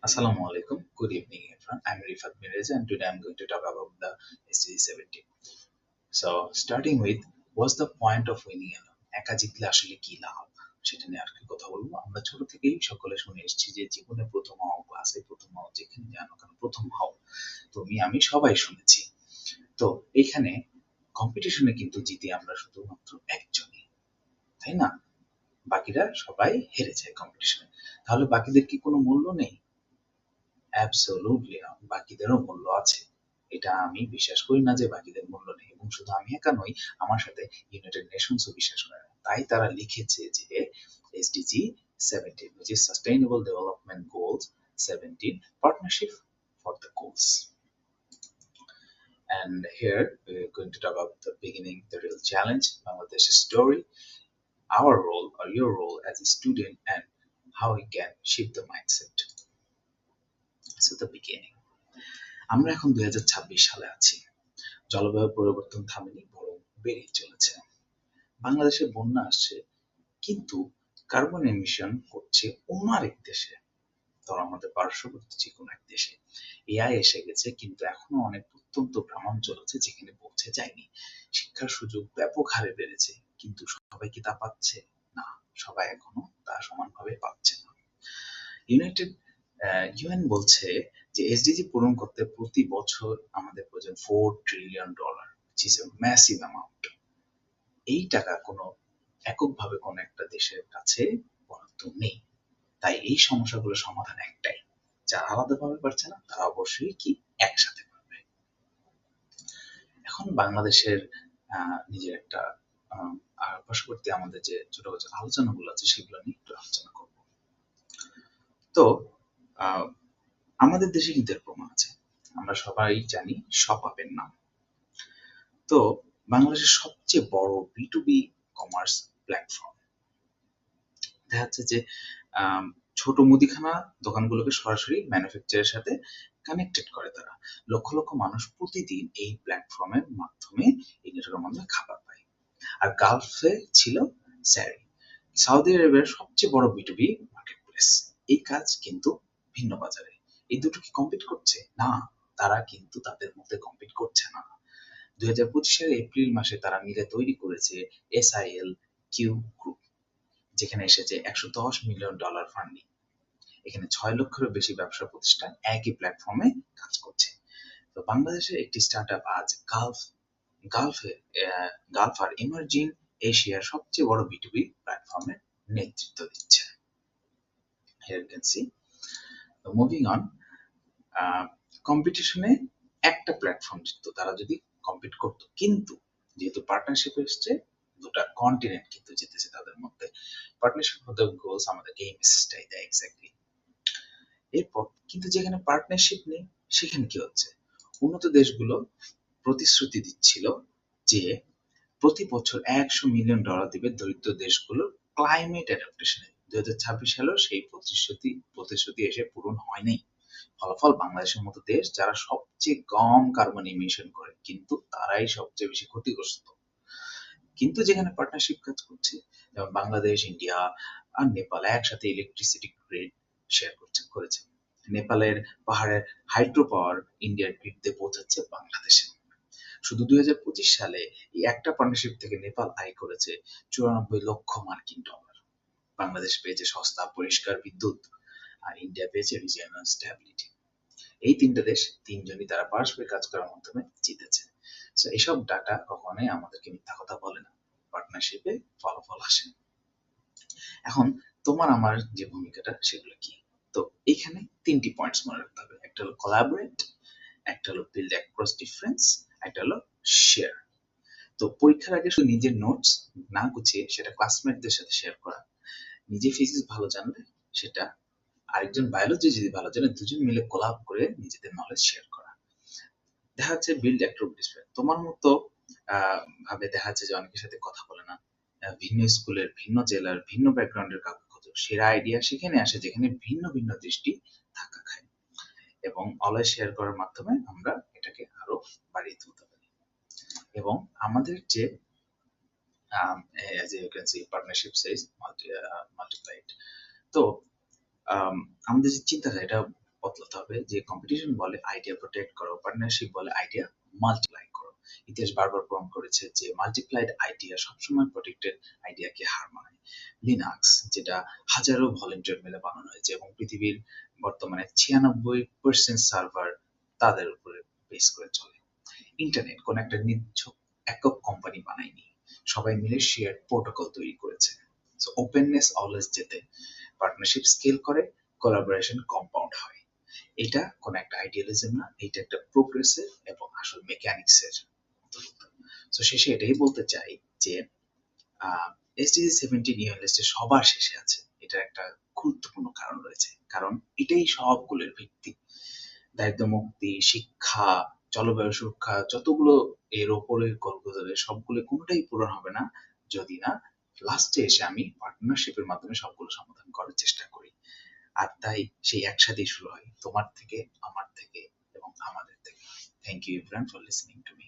Assalamu alaikum. Good evening, everyone. I'm Rifat Mireza, and today I'm going to talk about the SDG 17. So, starting with, what's the point of winning alone? একা জিতলে আসলে কি লাভ সেটা নিয়ে আর কি কথা বলবো। আমরা ছোট থেকেই সকলে শুনে এসেছি যে জীবনে প্রথম হও, ক্লাসে প্রথম হও, যেখানে জানো কেন প্রথম হও। তুমি আমি সবাই শুনেছি। তো এখানে কম্পিটিশনে কিন্তু জিতে আমরা শুধুমাত্র একজনই, তাই না? বাকিরা সবাই হেরে যায় কম্পিটিশনে। তাহলে বাকিদের কি কোনো মূল্য নেই? অ্যাবসোলুটলি না, বাকিদেরও মূল্য আছে। এটা আমি বিশ্বাস করি না যে বাকিদের মূল্য নেই, এবং শুধু আমি একা নই, আমার সাথে ইউনাইটেড নেশনসও বিশ্বাস করে না। তাই তারা লিখেছে যে SDG 17, which is Sustainable Development Goals 17, Partnership for the Goals. And here we're going to talk about the beginning, the real challenge, Bangladesh's story, our role or your role as a student, and how we can shift the mindset. So the beginning. আমরা এখন 2026 সালে আছি। জলবায়ু পরিবর্তন থামেনি, বরং বেড়েই চলেছে। বাংলাদেশে বন্যা আসছে, কিন্তু কার্বন এমিশন করছে অন্য আরেক দেশে, ধর আমাদের পার্শ্ববর্তী যে কোনো এক দেশে। এআই এসে গেছে, কিন্তু এখনো অনেক প্রত্যন্ত গ্রামাঞ্চল আছে যেখানে পৌঁছে যায়নি। শিক্ষার সুযোগ ব্যাপক হারে বেড়েছে, কিন্তু সবাই কি তা পাচ্ছে? না, সবাই এখনো তা সমানভাবে পাচ্ছে না। ইউএন বলছে যে এসডিজি পূরণ করতে প্রতি বছর আমাদের প্রয়োজন $4 trillion, which is a massive amount. এই টাকা কোনো এককভাবে কোনো একটা দেশের কাছে বরাদ্দ নেই। তাই এই সমস্যাগুলোর সমাধান একটাই, যারা আলাদাভাবে পারছে না তারা অবশ্যই কি একসাথে পারবে। এখন বাংলাদেশের নিজের একটা আর পার্শ্ববর্তী আমাদের যে ছোট ছোট আলোচনাগুলো আছে সেগুলো নিয়ে একটু আলোচনা করব। তো আমাদের দেশে কিন্তু এর প্রমাণ আছে, আমরা সবাই জানি শপআপের নাম। তো বাংলাদেশের সবচেয়ে বড় B2B কমার্স প্ল্যাটফর্ম। দেখা যাচ্ছে যে ছোট মুদিখানা দোকানগুলোকে সরাসরি ম্যানুফ্যাকচারের সাথে কানেক্টেড করে তারা। লক্ষ লক্ষ মানুষ প্রতিদিন এই প্ল্যাটফর্মের মাধ্যমে এই নেটওয়ার্কের মাধ্যমে খাবার পায়। আর গালফে ছিল স্যারি, সৌদি আরবের সবচেয়ে বড় B2B মার্কেট প্লেস। এই কাজ কিন্তু ভিন্ন বাজারে। এই দুটো কি কম্পিট করছে? না, তারা কিন্তু তাদের মধ্যে কম্পিট করছে না। 2025 সালের এপ্রিল মাসে তারা মিলে তৈরি করেছে SIL কিউ গ্রুপ, যেখানে এসেছে $110 মিলিয়ন ফান্ডিং। এখানে 6 লক্ষেরও বেশি ব্যবসা প্রতিষ্ঠান একই প্ল্যাটফর্মে কাজ করছে। তো বাংলাদেশের একটি স্টার্টআপ আজ গালফ আর ইমার্জিং এশিয়ার সবচেয়ে বড় B2B প্ল্যাটফর্মের নেতৃত্ব দিচ্ছে। Here you can see. So moving on, কম্পিটিশনে একটা প্ল্যাটফর্ম জিতত তারা যদি কম্পিট করতো, কিন্তু যেহেতু পার্টনারশিপ এসছে, দুটা কন্টিনেন্ট কিন্তু জিতেছে তাদের মধ্যে। পার্টনারশিপ ফর দ্য গোলস আমাদেরকে এই মেসেজটাই দেয় এক্স্যাক্টলি। এরপর কিন্তু যেখানে পার্টনারশিপ নেই সেখানে কি হচ্ছে? উন্নত দেশগুলো প্রতিশ্রুতি দিচ্ছিল যে প্রতি বছর $100 মিলিয়ন দিবে দরিদ্র দেশগুলোর ক্লাইমেট অ্যাডাপ্টেশনে। 2026 সালেও সেই প্রতিশ্রুতি এসে পূরণ হয়নি। ফলাফল বাংলাদেশের মতো দেশ যারা সবচেয়ে কম কার্বন ইমিশন করে, কিন্তু তারাই সবচেয়ে বেশি ক্ষতিগ্রস্ত। কিন্তু যেখানে পার্টনারশিপ কাজ করছে, যেমন বাংলাদেশ, ইন্ডিয়া আর নেপাল একসাথে ইলেকট্রিসিটি গ্রিড শেয়ার করেছে। নেপালের পাহাড়ের হাইড্রো পাওয়ার ইন্ডিয়ার গ্রিড দিয়ে পৌঁছাচ্ছে বাংলাদেশে। শুধু 2025 সালে এই একটা পার্টনারশিপ থেকে নেপাল আয় করেছে $94 লক্ষ। বাংলাদেশ পেয়েছে সস্তা পরিষ্কার বিদ্যুৎ, আর ইন্ডিয়া পেয়েছে রিজিয়নাল স্ট্যাবিলিটি। এই তিনটা দেশ তিনজনই তারা পারস্পরিক কাজ করার মাধ্যমে জিতেছে। সো এইসব ডাটা কখনোই আমাদেরকে মিথ্যা কথা বলে না, পার্টনারশিপে ফলাফল আসে। এখন তোমার আমার যে ভূমিকাটা সেগুলো কি? তো এখানে তিনটি পয়েন্টস মনে রাখতে হবে। একটা হলো কোলাবরেট, একটা হলো বিল্ড অ্যাক্রস ডিফারেন্স, একটা হলো শেয়ার। তো পরীক্ষার আগে শুধু নিজের নোটস না গুছিয়ে সেটা ক্লাসমেটদের সাথে শেয়ার করা, নিজে ফিজিক্স ভালো জানলে সেটা আরেকজন বায়োলজি যদি ভালো জানে, দুজন মিলে কোলাব করে নিজেদের নলেজ শেয়ার করা। দেখা যাচ্ছে বিল্ড অ্যাক্রস ডিফারেন্স, তোমার মতো ভাবে দেখা যাচ্ছে যে অনেকের সাথে কথা বলে না, ভিন্ন স্কুলের, ভিন্ন জেলার, ভিন্ন ব্যাকগ্রাউন্ডের কাউকে খোঁজো। সেরা আইডিয়া সেখানে আসে যেখানে ভিন্ন ভিন্ন দৃষ্টি ধাক্কা খায়, এবং অলওয়েজ শেয়ার করার মাধ্যমে আমরা এটাকে আরো বাড়িয়ে তুলতে পারি। এবং আমাদের যে as you can see partnership says multiplied, তো আমাদের যে চিন্তাটা এটা বদলাতে হবে যে কম্পিটিশন বলে আইডিয়া প্রোটেক্ট করো, পার্টনারশিপ বলে আইডিয়া মাল্টিপ্লাই করো। ইতিহাস বারবার প্রমাণ করেছে যে মাল্টিপ্লাইড আইডিয়া সবসময় প্রোটেক্টেড আইডিয়াকে হার মানায়। লিনাক্স, যেটা হাজারো ভলেন্টিয়ার মিলে বানানো হয়েছে এবং পৃথিবীর বর্তমানে 96% সার্ভার তাদের উপরে বেস করে চলে। ইন্টারনেট কোন একটা নিছক একক কোম্পানি বানায়নি, সবাই মিলে শেয়ার প্রোটোকল তৈরি করেছে। সো ওপেননেস অলওয়েজ জেতে, পার্টনারশিপ স্কেল করে, কোলাবোরেশন কম্পাউন্ড হয়। এটা কোন একটা আইডিয়ালিজম না, এটা একটা প্রোগ্রেসিভ এবং আসল মেকানিক্সের অন্তর্ভুক্ত। সো শেষে এটাই বলতে চাই যে এসডিজি 17 ইউএন লিস্টে সবার শেষে আছে, এটার একটা গুরুত্বপূর্ণ কারণ রয়েছে, কারণ এটাই সবগুলোর ভিত্তি। দারিদ্র মুক্তি, শিক্ষা, জলবায়ু সুরক্ষা, যতগুলো এর ওপরের গল্পগুলো সবগুলো কোনোটাই পূরণ হবে না যদি না লাস্টে এসে আমি পার্টনারশিপের মাধ্যমে সবগুলো সমাধান করার চেষ্টা করি। আর তাই সেই একসাথেই শুরু হয়, তোমার থেকে, আমার থেকে এবং আমাদের থেকে। Thank you everyone for listening to me.